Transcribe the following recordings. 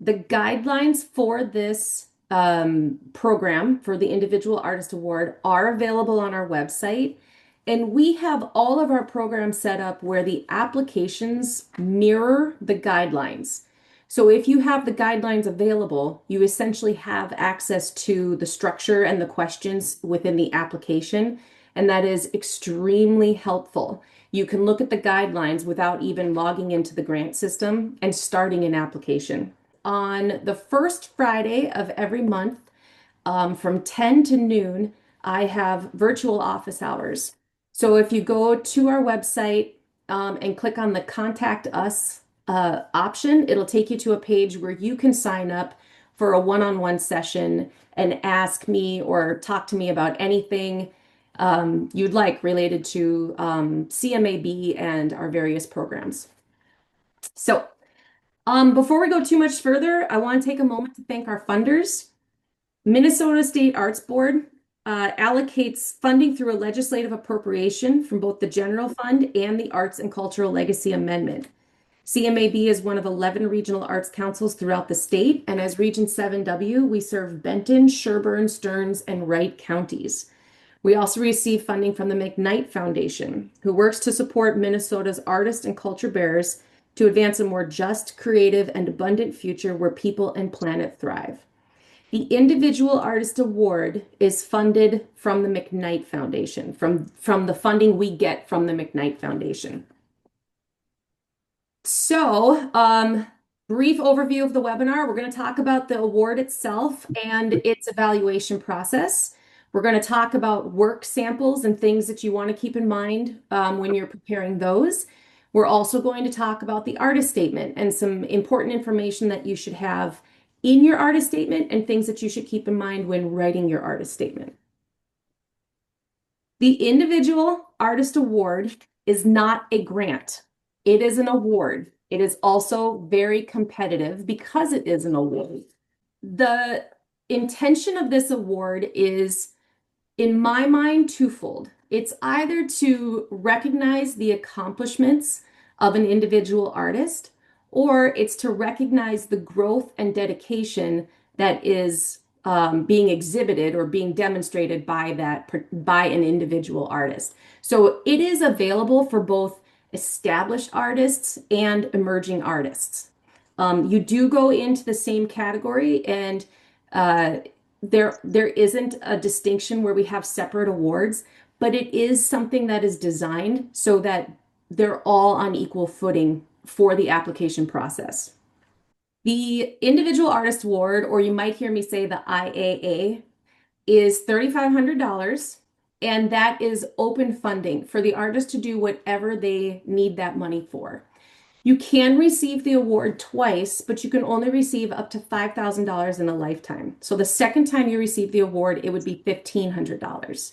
The guidelines for this program for the Individual Artist Award are available on our website. And we have all of our programs set up where the applications mirror the guidelines. So if you have the guidelines available, you essentially have access to the structure and the questions within the application. And that is extremely helpful. You can look at the guidelines without even logging into the grant system and starting an application. On the first Friday of every month, from 10 to noon, I have virtual office hours. So if you go to our website and click on the Contact Us option, it'll take you to a page where you can sign up for a one-on-one session and ask me or talk to me about anything you'd like related to CMAB and our various programs. So before we go too much further, I want to take a moment to thank our funders. Minnesota State Arts Board allocates funding through a legislative appropriation from both the general fund and the Arts and Cultural Legacy Amendment. CMAB is one of 11 regional arts councils throughout the state, and as Region 7W, we serve Benton, Sherburne, Stearns, and Wright counties. We also receive funding from the McKnight Foundation, who works to support Minnesota's artists and culture bearers to advance a more just, creative, and abundant future where people and planet thrive. The Individual Artist Award is funded from the McKnight Foundation, from the funding we get from the McKnight Foundation. So, brief overview of the webinar. We're going to talk about the award itself and its evaluation process. We're going to talk about work samples and things that you want to keep in mind when you're preparing those. We're also going to talk about the artist statement and some important information that you should have in your artist statement and things that you should keep in mind when writing your artist statement. The Individual Artist Award is not a grant. It is an award. It is also very competitive because it is an award. The intention of this award is, in my mind, twofold. It's either to recognize the accomplishments of an individual artist, or it's to recognize the growth and dedication that is being exhibited or being demonstrated by an individual artist. So it is available for both established artists and emerging artists. You do go into the same category, and there isn't a distinction where we have separate awards, but it is something that is designed so that they're all on equal footing for the application process. The Individual Artist Award, or you might hear me say the IAA, is $3,500, and that is open funding for the artist to do whatever they need that money for. You can receive the award twice, but you can only receive up to $5,000 in a lifetime. So the second time you receive the award, it would be $1,500.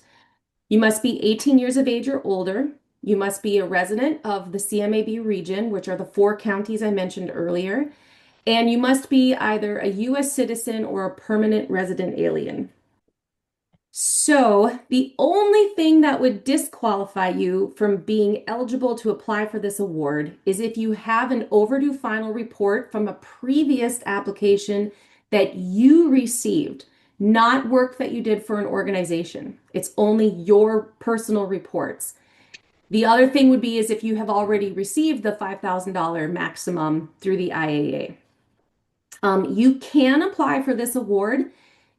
You must be 18 years of age or older. You must be a resident of the CMAB region, which are the 4 counties I mentioned earlier. And you must be either a U.S. citizen or a permanent resident alien. So the only thing that would disqualify you from being eligible to apply for this award is if you have an overdue final report from a previous application that you received, not work that you did for an organization. It's only your personal reports. The other thing would be is if you have already received the $5,000 maximum through the IAA. You can apply for this award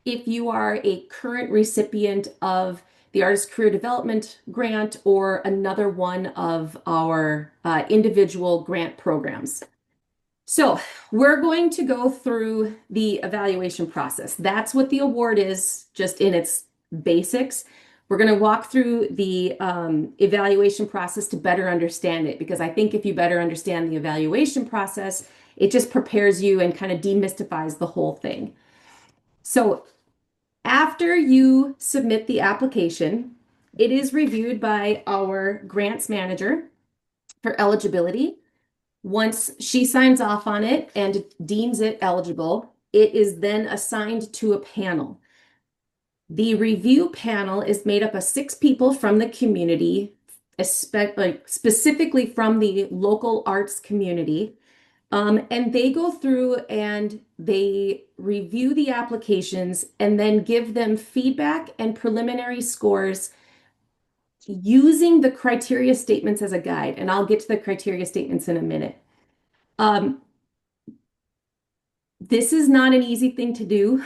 if you are a current recipient of the Artist Career Development Grant or another one of our individual grant programs. So we're going to go through the evaluation process. That's what the award is, just in its basics. We're going to walk through the evaluation process to better understand it, because I think if you better understand the evaluation process, it just prepares you and kind of demystifies the whole thing. So after you submit the application, it is reviewed by our grants manager for eligibility. Once she signs off on it and deems it eligible, it is then assigned to a panel. The review panel is made up of 6 people from the community, specifically from the local arts community. And they go through and they review the applications and then give them feedback and preliminary scores using the criteria statements as a guide. And I'll get to the criteria statements in a minute. Um, this is not an easy thing to do,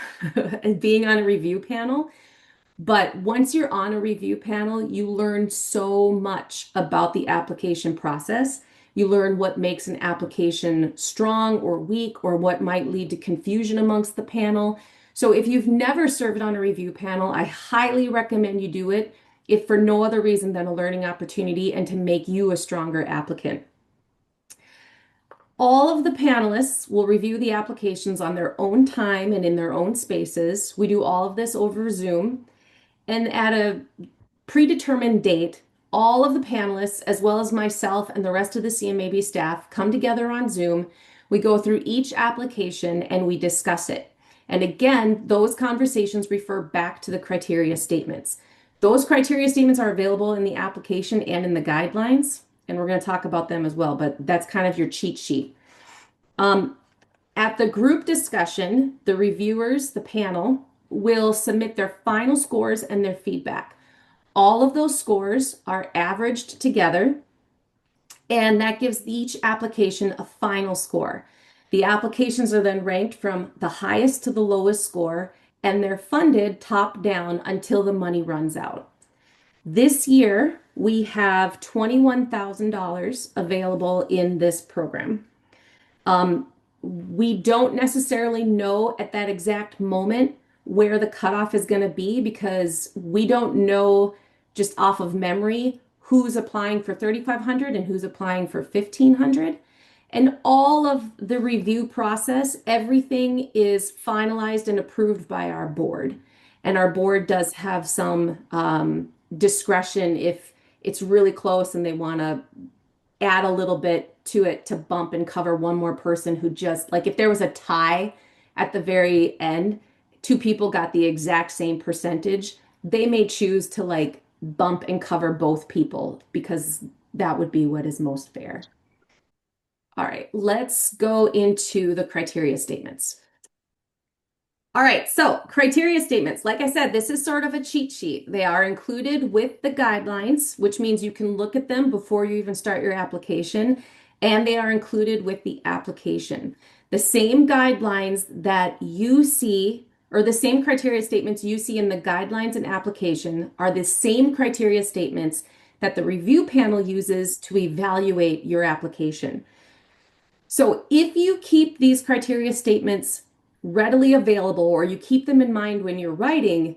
being on a review panel. But once you're on a review panel, you learn so much about the application process. You learn what makes an application strong or weak, or what might lead to confusion amongst the panel. So if you've never served on a review panel, I highly recommend you do it, if for no other reason than a learning opportunity and to make you a stronger applicant. All of the panelists will review the applications on their own time and in their own spaces. We do all of this over Zoom. And at a predetermined date, all of the panelists, as well as myself and the rest of the CMAB staff, come together on Zoom. We go through each application and we discuss it. And again, those conversations refer back to the criteria statements. Those criteria statements are available in the application and in the guidelines, and we're going to talk about them as well, but that's kind of your cheat sheet. At the group discussion, the reviewers, the panel, will submit their final scores and their feedback. All of those scores are averaged together, and that gives each application a final score. The applications are then ranked from the highest to the lowest score, and they're funded top down until the money runs out. This year, we have $21,000 available in this program. We don't necessarily know at that exact moment where the cutoff is going to be, because we don't know just off of memory who's applying for 3,500 and who's applying for 1,500. And all of the review process, everything is finalized and approved by our board. And our board does have some discretion if it's really close and they want to add a little bit to it to bump and cover one more person who just, like, if there was a tie at the very end, two people got the exact same percentage, they may choose to like bump and cover both people because that would be what is most fair. All right, let's go into the criteria statements. All right, so criteria statements. Like I said, this is sort of a cheat sheet. They are included with the guidelines, which means you can look at them before you even start your application, and they are included with the application. The same guidelines that you see, or the same criteria statements you see in the guidelines and application, are the same criteria statements that the review panel uses to evaluate your application. So if you keep these criteria statements readily available, or you keep them in mind when you're writing,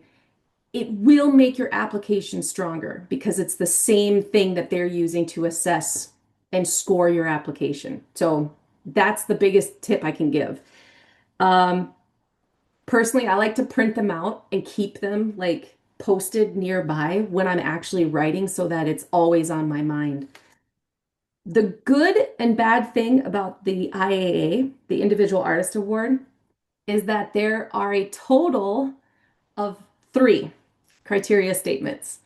it will make your application stronger because it's the same thing that they're using to assess and score your application. So that's the biggest tip I can give. Personally, I like to print them out and keep them like posted nearby when I'm actually writing so that it's always on my mind. The good and bad thing about the IAA, the Individual Artist Award, is that there are a total of 3 criteria statements.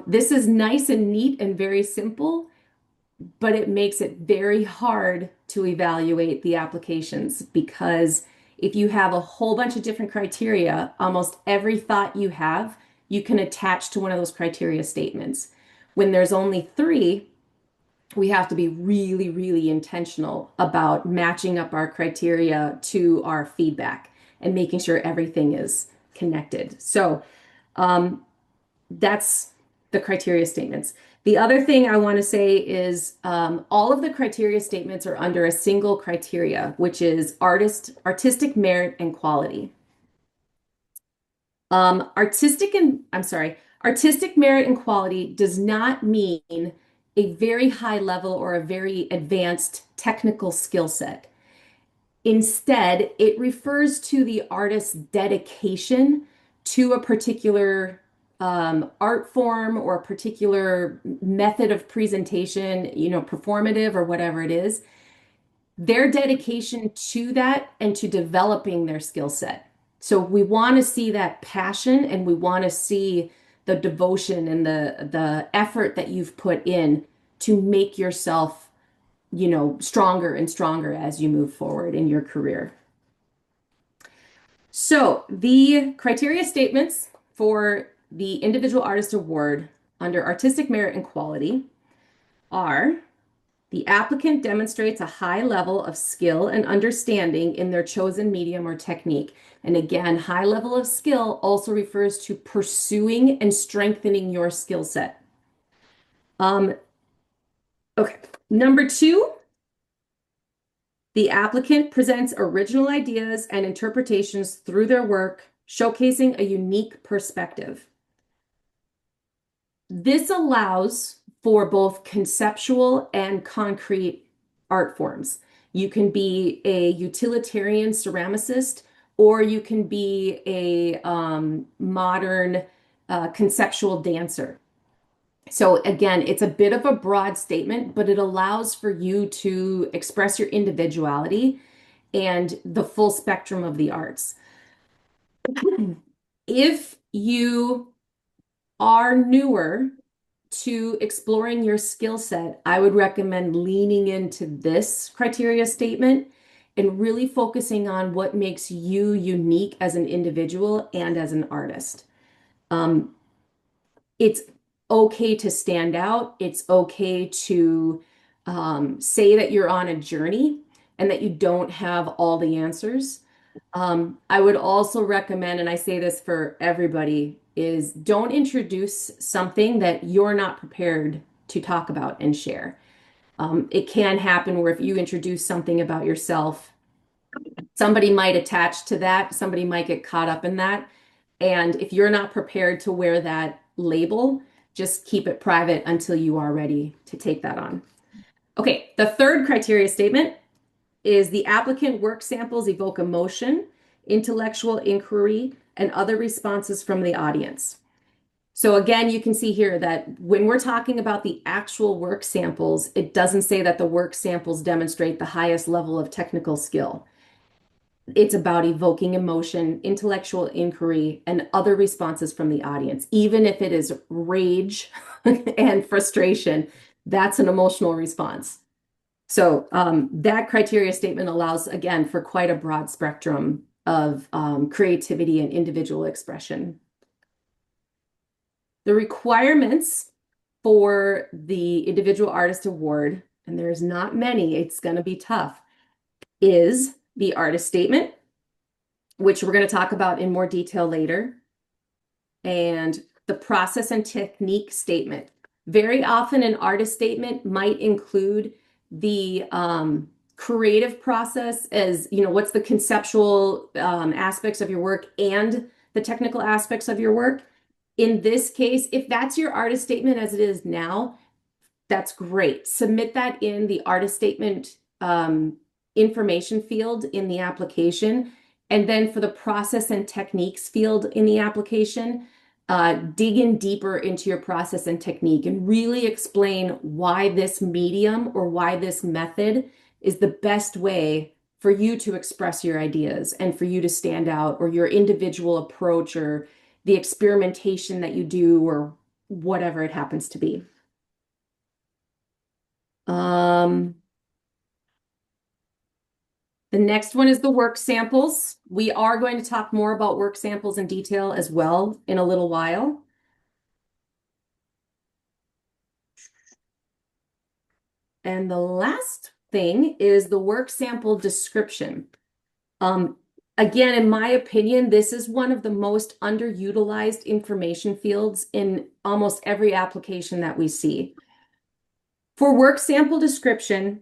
This is nice and neat and very simple, but it makes it very hard to evaluate the applications, because if you have a whole bunch of different criteria, almost every thought you have, you can attach to one of those criteria statements. When there's only 3, we have to be really, really intentional about matching up our criteria to our feedback and making sure everything is connected. So that's the criteria statements. The other thing I want to say is all of the criteria statements are under a single criteria, which is artistic merit and quality. Artistic merit and quality does not mean a very high level or a very advanced technical skill set. Instead, it refers to the artist's dedication to a particular art form or a particular method of presentation, performative or whatever it is, their dedication to that and to developing their skill set. So we want to see that passion, and we want to see the devotion and the effort that you've put in to make yourself stronger and stronger as you move forward in your career. So the criteria statements for the Individual Artist Award under Artistic Merit and Quality are: the applicant demonstrates a high level of skill and understanding in their chosen medium or technique. And again, high level of skill also refers to pursuing and strengthening your skill set. Okay. Number two, the applicant presents original ideas and interpretations through their work, showcasing a unique perspective. This allows for both conceptual and concrete art forms. You can be a utilitarian ceramicist, or you can be a modern conceptual dancer. So again, it's a bit of a broad statement, but it allows for you to express your individuality and the full spectrum of the arts. If you are newer to exploring your skill set, I would recommend leaning into this criteria statement and really focusing on what makes you unique as an individual and as an artist. Um, it's okay to stand out. It's okay to say that you're on a journey and that you don't have all the answers. I would also recommend, and I say this for everybody, is don't introduce something that you're not prepared to talk about and share. It can happen where if you introduce something about yourself, somebody might attach to that, somebody might get caught up in that. And if you're not prepared to wear that label, just keep it private until you are ready to take that on. Okay, the third criteria statement is: the applicant work samples evoke emotion, intellectual inquiry, and other responses from the audience. So again, you can see here that when we're talking about the actual work samples, it doesn't say that the work samples demonstrate the highest level of technical skill. It's about evoking emotion, intellectual inquiry, and other responses from the audience. Even if it is rage and frustration, that's an emotional response. So that criteria statement allows, again, for quite a broad spectrum of creativity and individual expression. The requirements for the Individual Artist Award, and there's not many, it's going to be tough, is the artist statement, which we're going to talk about in more detail later, and the process and technique statement. Very often an artist statement might include the creative process, as what's the conceptual aspects of your work and the technical aspects of your work. In this case, if that's your artist statement as it is now, that's great. Submit that in the artist statement information field in the application. And then for the process and techniques field in the application, dig in deeper into your process and technique and really explain why this medium or why this method is the best way for you to express your ideas and for you to stand out, or your individual approach, or the experimentation that you do, or whatever it happens to be. The next one is the work samples. We are going to talk more about work samples in detail as well in a little while. And the last thing is the work sample description. Again, in my opinion, this is one of the most underutilized information fields in almost every application that we see. For work sample description,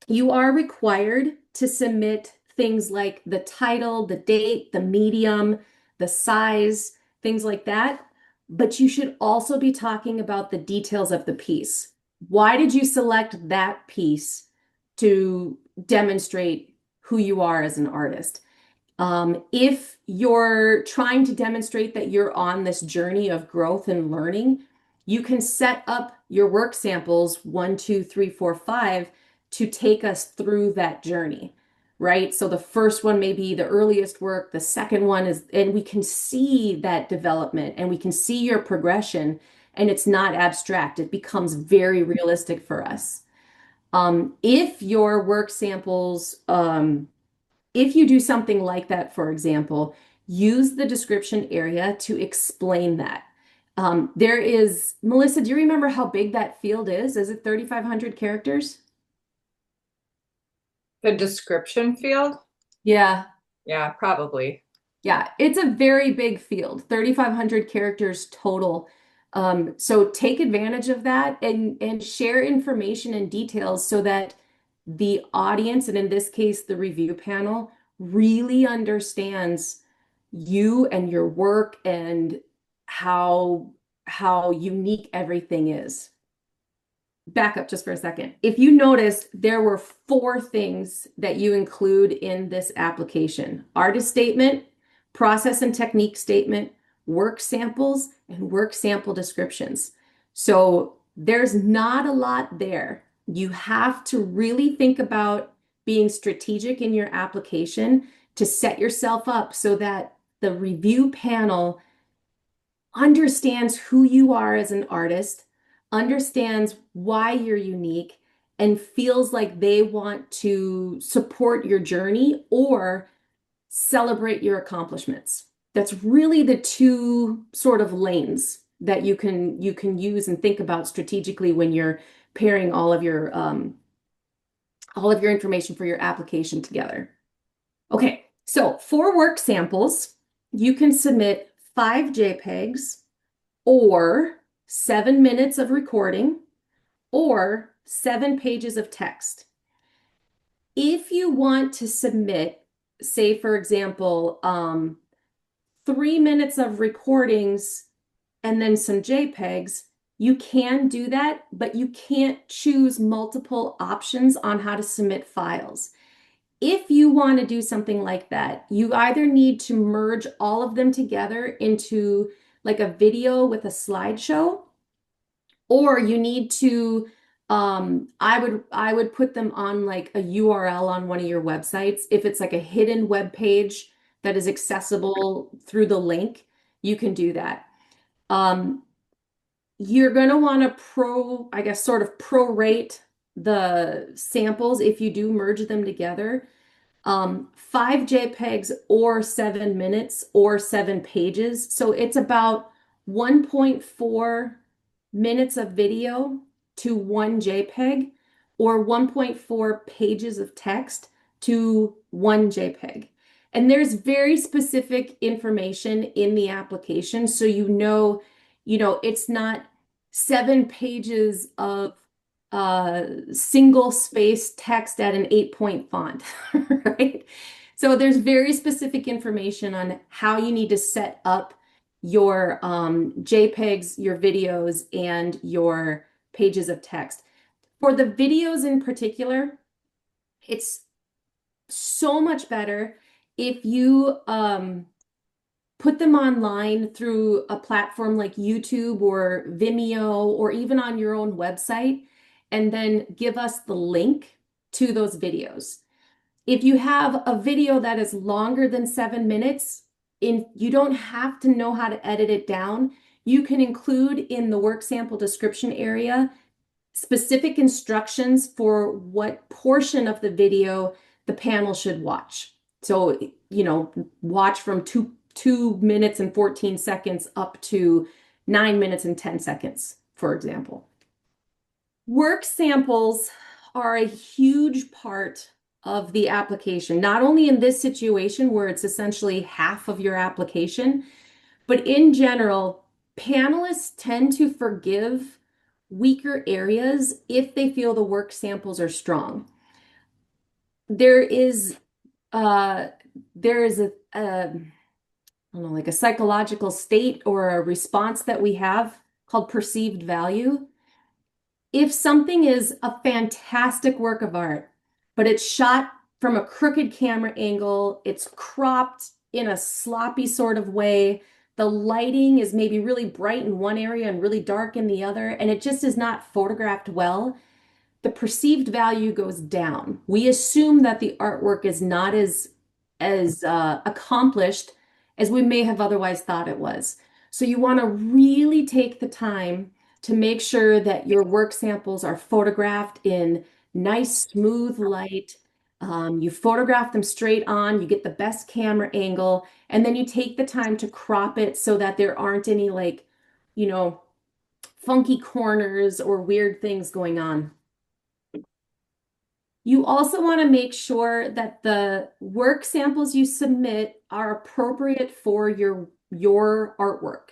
you are required to submit things like the title, the date, the medium, the size, things like that. But you should also be talking about the details of the piece. Why did you select that piece to demonstrate who you are as an artist? If you're trying to demonstrate that you're on this journey of growth and learning, you can set up your work samples 1, 2, 3, 4, 5 to take us through that journey, right? So the first one may be the earliest work, the second one is, and we can see that development and we can see your progression, and it's not abstract. It becomes very realistic for us. If your work samples, if you do something like that, for example, use the description area to explain that. Melissa, do you remember how big that field is? Is it 3,500 characters? The description field? Yeah. Yeah, probably. Yeah, it's a very big field, 3,500 characters total. So take advantage of that and share information and details so that the audience, and in this case, the review panel, really understands you and your work and how how unique everything is. Back up just for a second. If you noticed, there were four things that you include in this application: artist statement, process and technique statement, work samples, and work sample descriptions. So there's not a lot there. You have to really think about being strategic in your application to set yourself up so that the review panel understands who you are as an artist, understands why you're unique, and feels like they want to support your journey or celebrate your accomplishments. That's really the two sort of lanes that you can use and think about strategically when you're pairing all of your information for your application together. Okay, so for work samples, you can submit 5 JPEGs or 7 minutes of recording or 7 pages of text. If you want to submit, say, for example, 3 minutes of recordings and then some JPEGs, you can do that, but you can't choose multiple options on how to submit files. If you want to do something like that, you either need to merge all of them together into like a video with a slideshow, or you need to I would put them on like a URL on one of your websites. If it's like a hidden web page that is accessible through the link, you can do that. Um, you're going to want to I guess, sort of prorate the samples if you do merge them together. 5 JPEGs or 7 minutes or 7 pages. So it's about 1.4 minutes of video to 1 JPEG or 1.4 pages of text to 1 JPEG. And there's very specific information in the application. So it's not 7 pages of single space text at an 8-point font, right? So there's very specific information on how you need to set up your JPEGs, your videos, and your pages of text. For the videos in particular, it's so much better if you put them online through a platform like YouTube or Vimeo or even on your own website, and then give us the link to those videos. If you have a video that is longer than 7 minutes, you don't have to know how to edit it down. You can include in the work sample description area specific instructions for what portion of the video the panel should watch. So, watch from 2 minutes and 14 seconds up to 9 minutes and 10 seconds, for example. Work samples are a huge part of the application, not only in this situation where it's essentially half of your application, but in general, panelists tend to forgive weaker areas if they feel the work samples are strong. There is uh there is I don't know, like a psychological state or a response that we have called perceived value. If something is a fantastic work of art, but it's shot from a crooked camera angle, it's cropped in a sloppy sort of way, the lighting is maybe really bright in one area and really dark in the other, and it just is not photographed well, the perceived value goes down. We assume that the artwork is not as accomplished as we may have otherwise thought it was. So you want to really take the time to make sure that your work samples are photographed in nice, smooth light. You photograph them straight on, you get the best camera angle, and then you take the time to crop it so that there aren't any like, you know, funky corners or weird things going on. You also want to make sure that the work samples you submit are appropriate for your artwork.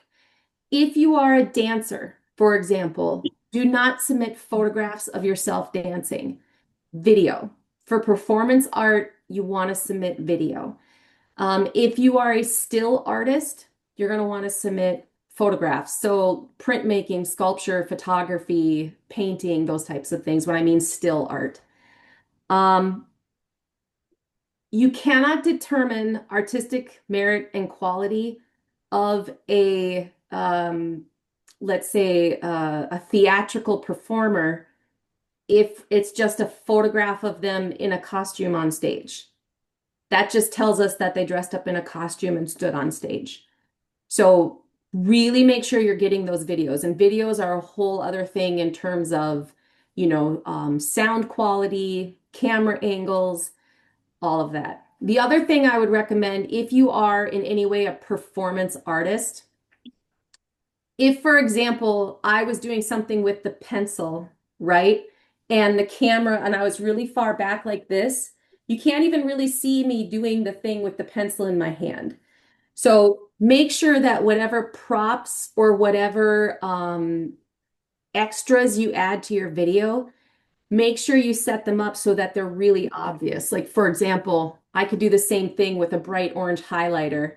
If you are a dancer, for example, do not submit photographs of yourself dancing. Video. For performance art, you want to submit video. If you are a still artist, you're going to want to submit photographs. So printmaking, sculpture, photography, painting, those types of things. When I mean still art. Um, you cannot determine artistic merit and quality of let's say, a theatrical performer if it's just a photograph of them in a costume on stage. That just tells us that they dressed up in a costume and stood on stage. So really make sure you're getting those videos. And videos are a whole other thing in terms of, sound quality, camera angles, all of that. The other thing I would recommend if you are in any way a performance artist, if, for example, I was doing something with the pencil, right? And the camera, and I was really far back like this, you can't even really see me doing the thing with the pencil in my hand. So make sure that whatever props or whatever extras you add to your video, make sure you set them up so that they're really obvious. Like, for example, I could do the same thing with a bright orange highlighter,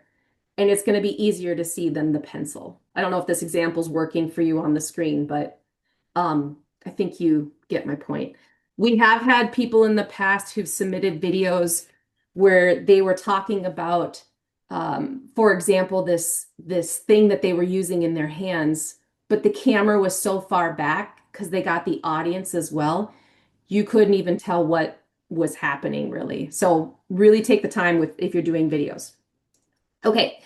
and it's going to be easier to see than the pencil. I don't know if this example's working for you on the screen, but I think you get my point. We have had people in the past who've submitted videos where they were talking about, for example, this thing that they were using in their hands, but the camera was so far back because they got the audience as well, you couldn't even tell what was happening really. So really take the time with if you're doing videos. Okay,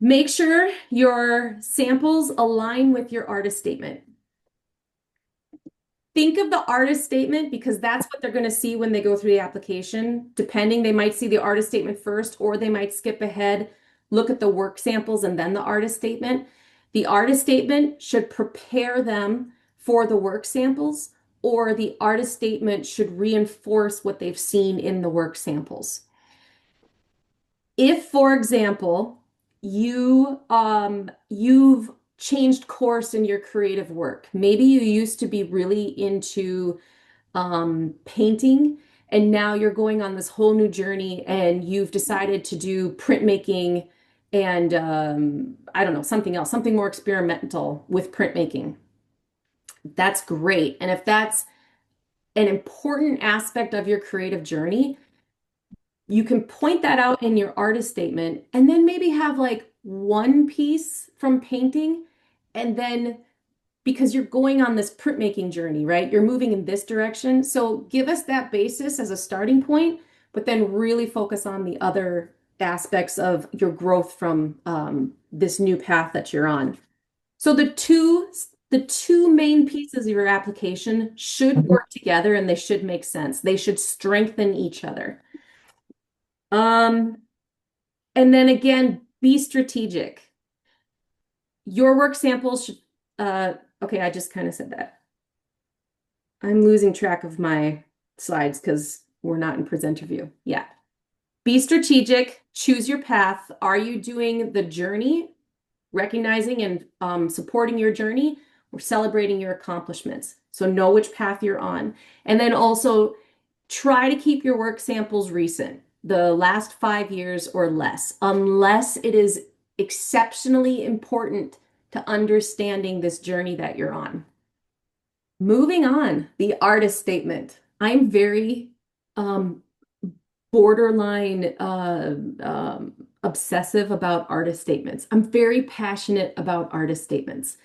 make sure your samples align with your artist statement. Think of the artist statement because that's what they're going to see when they go through the application. Depending, they might see the artist statement first, or they might skip ahead, look at the work samples, and then the artist statement. The artist statement should prepare them for the work samples, or the artist statement should reinforce what they've seen in the work samples. If, for example, you've changed course in your creative work, maybe you used to be really into painting, and now you're going on this whole new journey and you've decided to do printmaking and I don't know, something else, something more experimental with printmaking. That's great. And if that's an important aspect of your creative journey, you can point that out in your artist statement and then maybe have like one piece from painting and then because you're going on this printmaking journey, right? You're moving in this direction. So give us that basis as a starting point, but then really focus on the other aspects of your growth from this new path that you're on. So the two main pieces of your application should work together and they should make sense. They should strengthen each other. Um, and then again, be strategic. Your work samples should, okay, I just kind of said that. I'm losing track of my slides because we're not in presenter view. Yeah. Be strategic, choose your path. Are you doing the journey, recognizing and supporting your journey, or celebrating your accomplishments? So know which path you're on. And then also try to keep your work samples recent, the last 5 years or less, unless it is exceptionally important to understanding this journey that you're on. Moving on, the artist statement. I'm very um, borderline obsessive about artist statements. I'm very passionate about artist statements.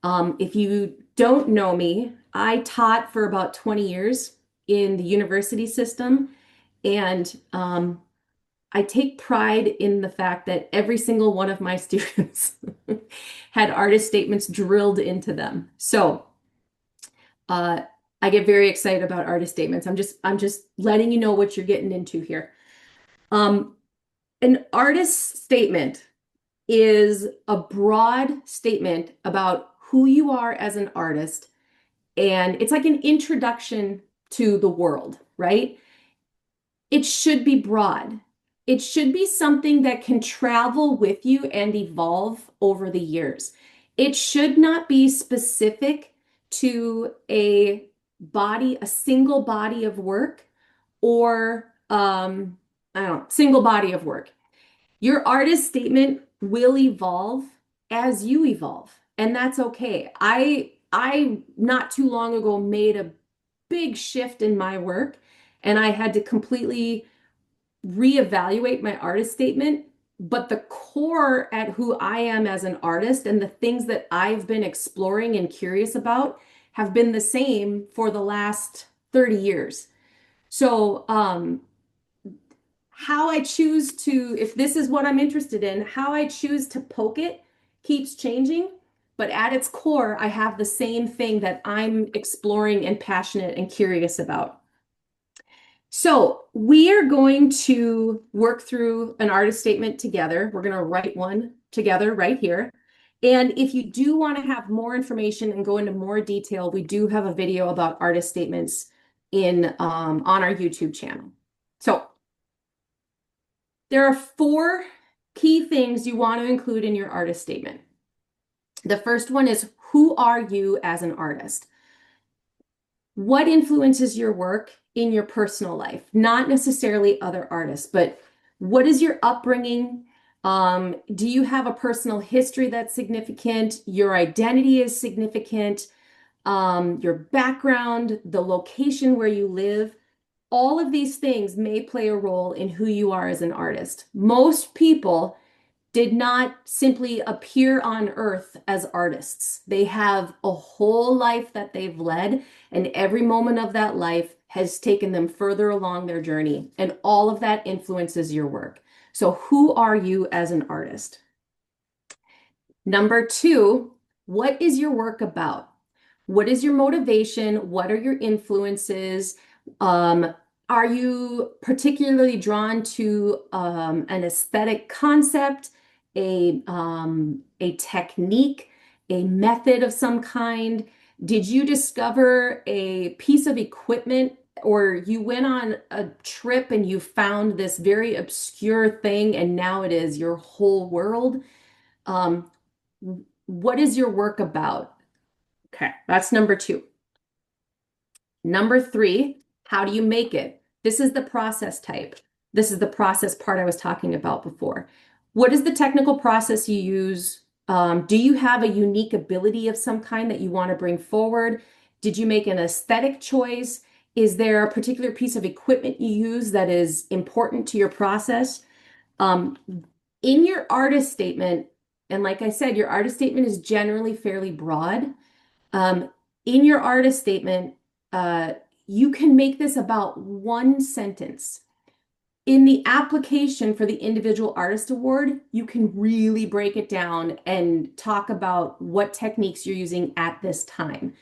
If you don't know me, I taught for about 20 years in the university system, and I take pride in the fact that every single one of my students had artist statements drilled into them. So, I get very excited about artist statements. I'm just letting you know what you're getting into here. Um, an artist statement is a broad statement about who you are as an artist, and it's like an introduction to the world, right? It should be broad. It should be something that can travel with you and evolve over the years. It should not be specific to a single body of work, or I don't know, single body of work. Your artist statement will evolve as you evolve, and that's okay. I not too long ago made a big shift in my work, and I had to completely reevaluate my artist statement. But the core at who I am as an artist and the things that I've been exploring and curious about have been the same for the last 30 years. So, how I choose to, if this is what I'm interested in, how I choose to poke it keeps changing. But at its core, I have the same thing that I'm exploring and passionate and curious about. So we are going to work through an artist statement together. We're going to write one together right here. And if you do want to have more information and go into more detail, we do have a video about artist statements in on our YouTube channel. So there are four key things you want to include in your artist statement. The first one is, who are you as an artist? What influences your work in your personal life? Not necessarily other artists, but what is your upbringing? Do you have a personal history that's significant? Your identity is significant. Your background, the location where you live, all of these things may play a role in who you are as an artist. Most people did not simply appear on earth as artists. They have a whole life that they've led, and every moment of that life has taken them further along their journey, and all of that influences your work. So, who are you as an artist? Number two, what is your work about? What is your motivation? What are your influences? Um, are you particularly drawn to an aesthetic concept, a technique, a method of some kind? Did you discover a piece of equipment, or you went on a trip and you found this very obscure thing and now it is your whole world? Um, what is your work about? Okay, that's number two. Number three, how do you make it? This is the process type. This is the process part I was talking about before. What is the technical process you use? Do you have a unique ability of some kind that you want to bring forward? Did you make an aesthetic choice? Is there a particular piece of equipment you use that is important to your process? Um, in your artist statement, and like I said, your artist statement is generally fairly broad. Um, in your artist statement, uh, you can make this about one sentence. In the application for the Individual Artist Award, you can really break it down and talk about what techniques you're using at this time.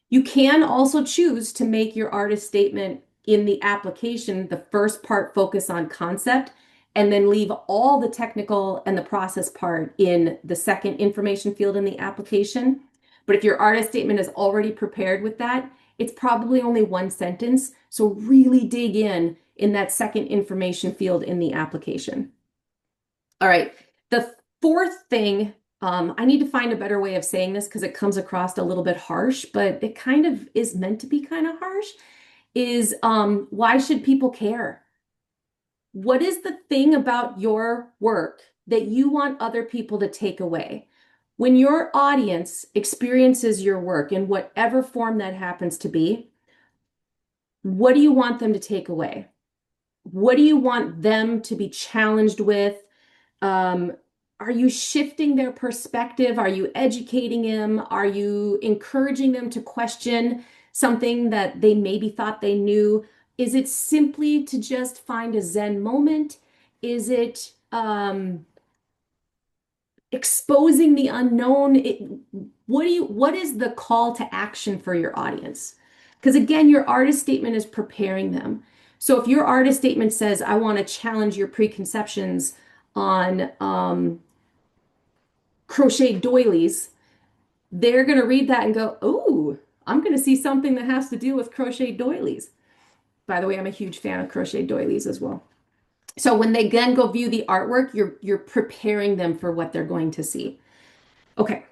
You can also choose to make your artist statement in the application, the first part focus on concept, and then leave all the technical and the process part in the second information field in the application. But if your artist statement is already prepared with that, it's probably only one sentence. So really dig in that second information field in the application. All right. The fourth thing, I need to find a better way of saying this because it comes across a little bit harsh, but it kind of is meant to be kind of harsh, is why should people care? What is the thing about your work that you want other people to take away? When your audience experiences your work in whatever form that happens to be, what do you want them to take away? What do you want them to be challenged with? Um, are you shifting their perspective? Are you educating them? Are you encouraging them to question something that they maybe thought they knew? Is it simply to just find a Zen moment? Is it exposing the unknown? What is the call to action for your audience? Because again, your artist statement is preparing them. So if your artist statement says, I want to challenge your preconceptions on crochet doilies, they're going to read that and go, oh, I'm going to see something that has to do with crochet doilies. By the way, I'm a huge fan of crochet doilies as well. So when they then go view the artwork, you're preparing them for what they're going to see. Okay.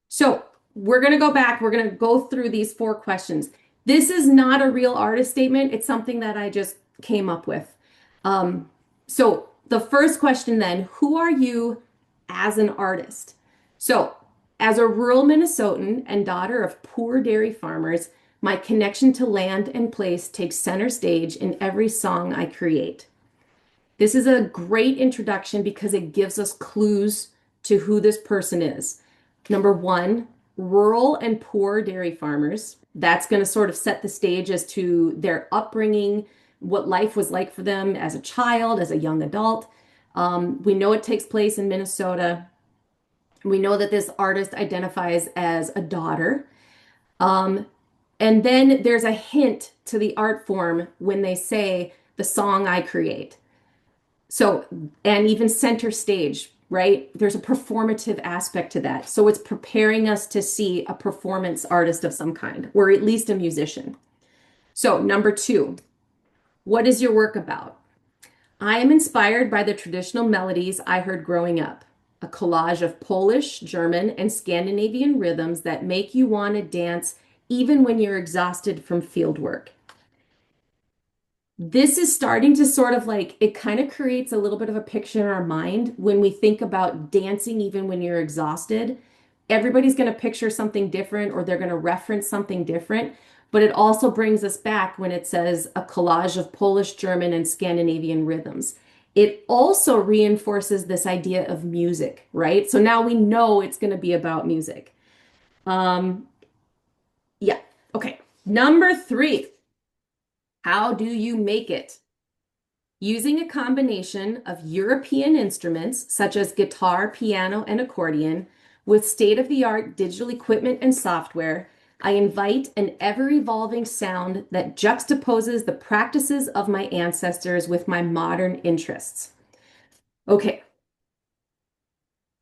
So we're going to go back. We're going to go through these 4 questions. This is not a real artist statement. It's something that I just came up with. So the first question then, who are you as an artist? So as a rural Minnesotan and daughter of poor dairy farmers, my connection to land and place takes center stage in every song I create. This is a great introduction because it gives us clues to who this person is. Number one, rural and poor dairy farmers. That's going to sort of set the stage as to their upbringing, what life was like for them as a child, as a young adult. We know it takes place in Minnesota. We know that this artist identifies as a daughter. Um, and then there's a hint to the art form when they say the song I create. So, and even center stage, right? There's a performative aspect to that. So it's preparing us to see a performance artist of some kind, or at least a musician. So, number 2, what is your work about? I am inspired by the traditional melodies I heard growing up, a collage of Polish, German, and Scandinavian rhythms that make you want to dance even when you're exhausted from field work. This is starting to sort of like, it kind of creates a little bit of a picture in our mind when we think about dancing, even when you're exhausted. Everybody's going to picture something different or they're going to reference something different. But it also brings us back when it says a collage of Polish, German, and Scandinavian rhythms. It also reinforces this idea of music, right? So now we know it's going to be about music. Um, yeah. Okay. Number 3, how do you make it? Using a combination of European instruments such as guitar, piano, and accordion with state-of-the-art digital equipment and software, I invite an ever-evolving sound that juxtaposes the practices of my ancestors with my modern interests. Okay,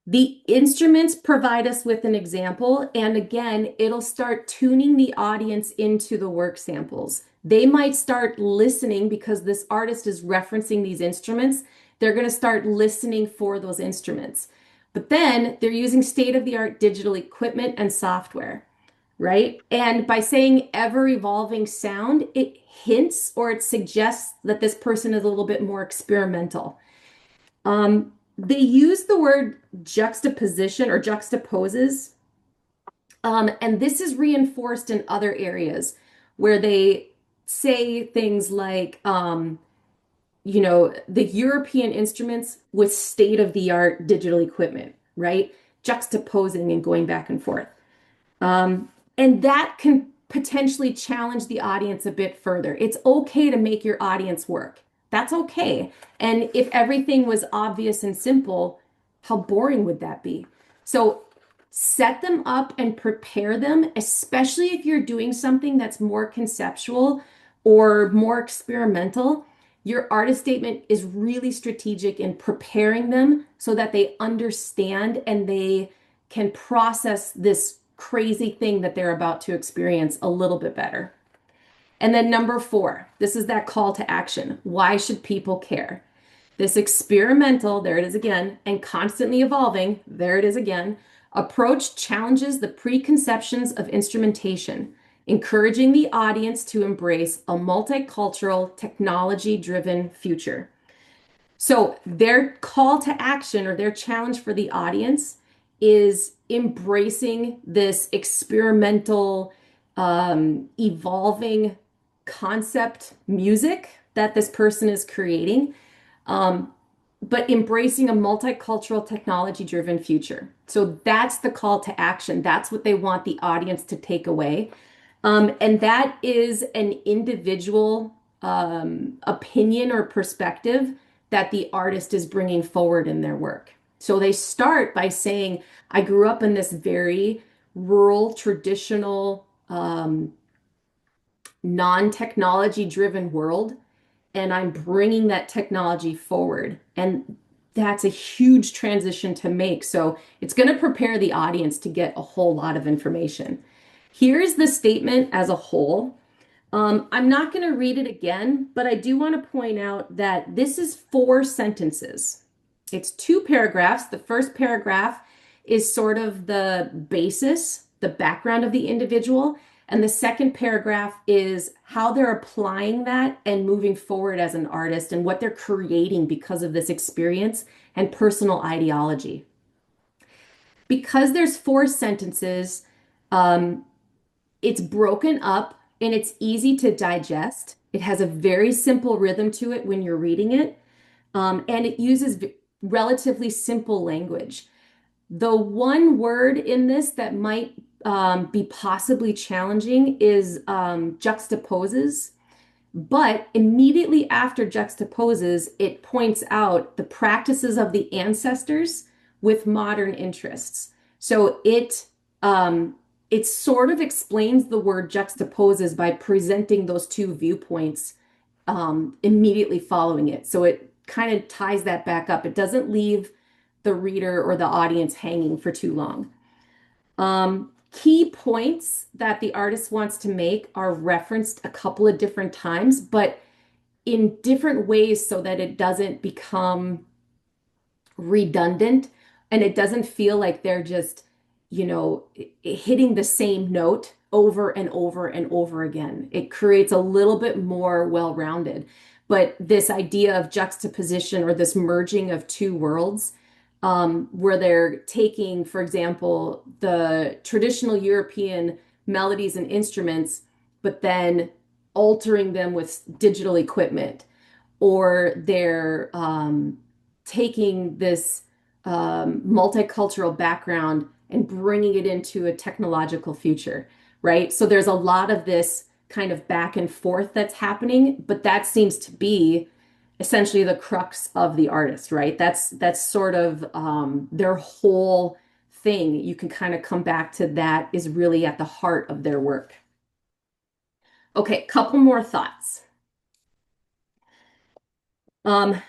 the instruments provide us with an example, and again, it'll start tuning the audience into the work samples. They might start listening because this artist is referencing these instruments. They're going to start listening for those instruments. But then they're using state-of-the-art digital equipment and software, right? And by saying ever evolving sound, it hints or it suggests that this person is a little bit more experimental. They use the word juxtaposition or juxtaposes, and this is reinforced in other areas where they say things like, the European instruments with state-of-the-art digital equipment, right? Juxtaposing and going back and forth. And that can potentially challenge the audience a bit further. It's okay to make your audience work. That's okay. And if everything was obvious and simple, how boring would that be? So set them up and prepare them, especially if you're doing something that's more conceptual or more experimental. Your artist statement is really strategic in preparing them so that they understand and they can process this crazy thing that they're about to experience a little bit better. And then number 4, this is that call to action. Why should people care? This experimental, there it is again, and constantly evolving, there it is again, approach challenges the preconceptions of instrumentation, encouraging the audience to embrace a multicultural, technology-driven future. So their call to action or their challenge for the audience is embracing this experimental, evolving concept music that this person is creating, but embracing a multicultural, technology-driven future. So that's the call to action. That's what they want the audience to take away. And that is an individual opinion or perspective that the artist is bringing forward in their work. So they start by saying, I grew up in this very rural, traditional non-technology driven world, and I'm bringing that technology forward. And that's a huge transition to make. So it's going to prepare the audience to get a whole lot of information. Here's the statement as a whole. I'm not going to read it again, but I do want to point out that this is 4 sentences. It's 2 paragraphs. The first paragraph is sort of the basis, the background of the individual. And the second paragraph is how they're applying that and moving forward as an artist and what they're creating because of this experience and personal ideology. Because there's 4 sentences, um, it's broken up and it's easy to digest. It has a very simple rhythm to it when you're reading it, and it uses relatively simple language. The one word in this that might be possibly challenging is juxtaposes. But immediately after juxtaposes, it points out the practices of the ancestors with modern interests. So it sort of explains the word juxtaposes by presenting those 2 viewpoints immediately following it. So it kind of ties that back up. It doesn't leave the reader or the audience hanging for too long. Key points that the artist wants to make are referenced a couple of different times, but in different ways so that it doesn't become redundant and it doesn't feel like they're just, hitting the same note over and over and over again. It creates a little bit more well-rounded. But this idea of juxtaposition or this merging of 2 worlds, where they're taking, for example, the traditional European melodies and instruments, but then altering them with digital equipment, or they're taking this multicultural background and bringing it into a technological future, right? So there's a lot of this kind of back and forth that's happening, but that seems to be essentially the crux of the artist, right? That's sort of their whole thing. You can kind of come back to that is really at the heart of their work. Okay, couple more thoughts. Um,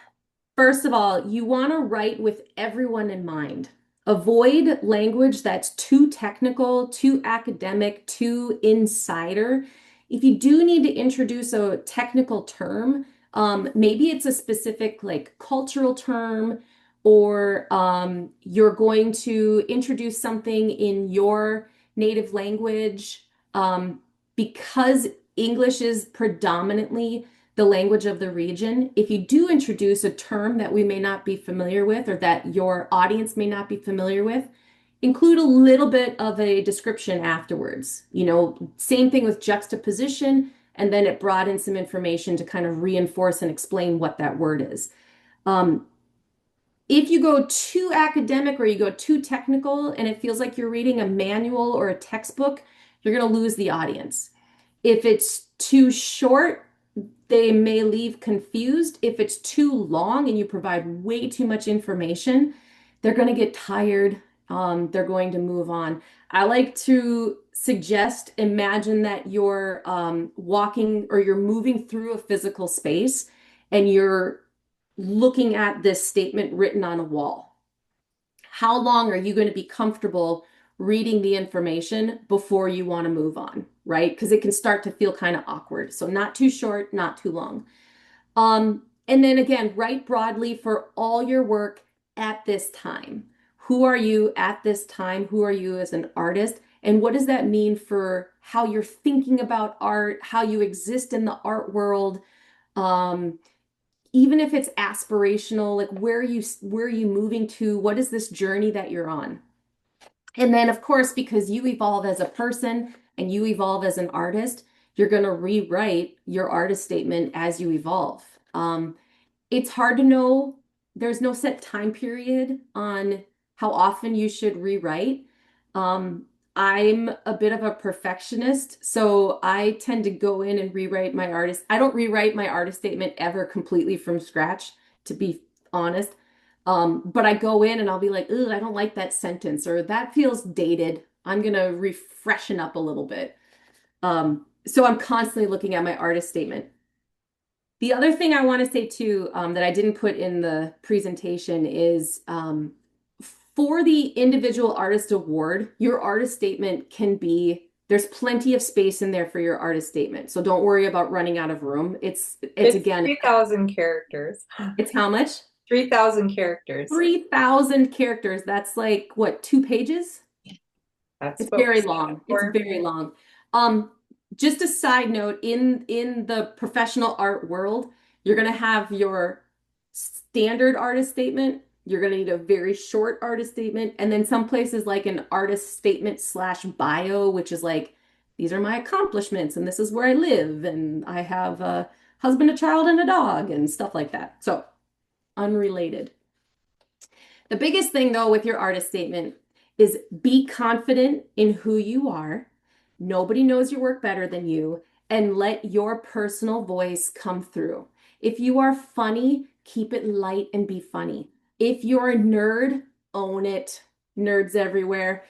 First of all, you want to write with everyone in mind. Avoid language that's too technical, too academic, too insider. If you do need to introduce a technical term, maybe it's a specific like cultural term, or you're going to introduce something in your native language, because English is predominantly the language of the region. If you do introduce a term that we may not be familiar with or that your audience may not be familiar with, include a little bit of a description afterwards. Same thing with juxtaposition, and then it brought in some information to kind of reinforce and explain what that word is. Um, if you go too academic or you go too technical and it feels like you're reading a manual or a textbook, you're going to lose the audience. If it's too short, they may leave confused. If it's too long and you provide way too much information, they're going to get tired. They're going to move on. I like to suggest, imagine that you're walking or you're moving through a physical space and you're looking at this statement written on a wall. How long are you going to be comfortable reading the information before you want to move on, right? Because it can start to feel kind of awkward. So not too short, not too long. And then again, write broadly for all your work at this time. Who are you at this time? Who are you as an artist? And what does that mean for how you're thinking about art, how you exist in the art world? Um, Even if it's aspirational, like where are you moving to? What is this journey that you're on? And then, of course, because you evolve as a person and you evolve as an artist, you're going to rewrite your artist statement as you evolve. It's hard to know. There's no set time period on how often you should rewrite. Um, I'm a bit of a perfectionist, so I tend to go in and rewrite my artist. I don't rewrite my artist statement ever completely from scratch, to be honest. But I go in and I'll be like, "Ugh, I don't like that sentence," or that feels dated. I'm gonna refreshen up a little bit. So I'm constantly looking at my artist statement. The other thing I want to say too, that I didn't put in the presentation is for the individual artist award, your artist statement can be, there's plenty of space in there for your artist statement. So don't worry about running out of room. It's It's again, 3,000 characters. it's how much? 3,000 characters. 3,000 characters. That's like what, 2 pages? That's It's what we very signed up long. It's for. very long. Um, just a side note, in the professional art world, you're gonna have your standard artist statement. You're gonna need a very short artist statement, and then some places like an artist statement slash bio, which is like, these are my accomplishments, and this is where I live, and I have a husband, a child, and a dog, and stuff like that. So unrelated. The biggest thing, though, with your artist statement is be confident in who you are. Nobody knows your work better than you, and let your personal voice come through. If you are funny, keep it light and be funny. If you're a nerd, own it. Nerds everywhere.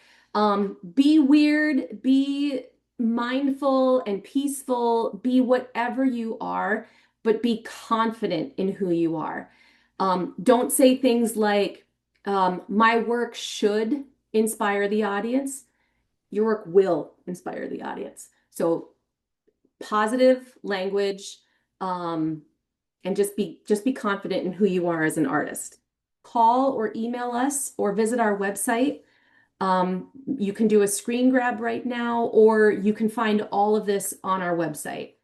Be weird, be mindful and peaceful, be whatever you are, but be confident in who you are. Don't say things like, my work should inspire the audience. Your work will inspire the audience. So positive language, um, and just be confident in who you are as an artist. Call or email us or visit our website. You can do a screen grab right now, or you can find all of this on our website.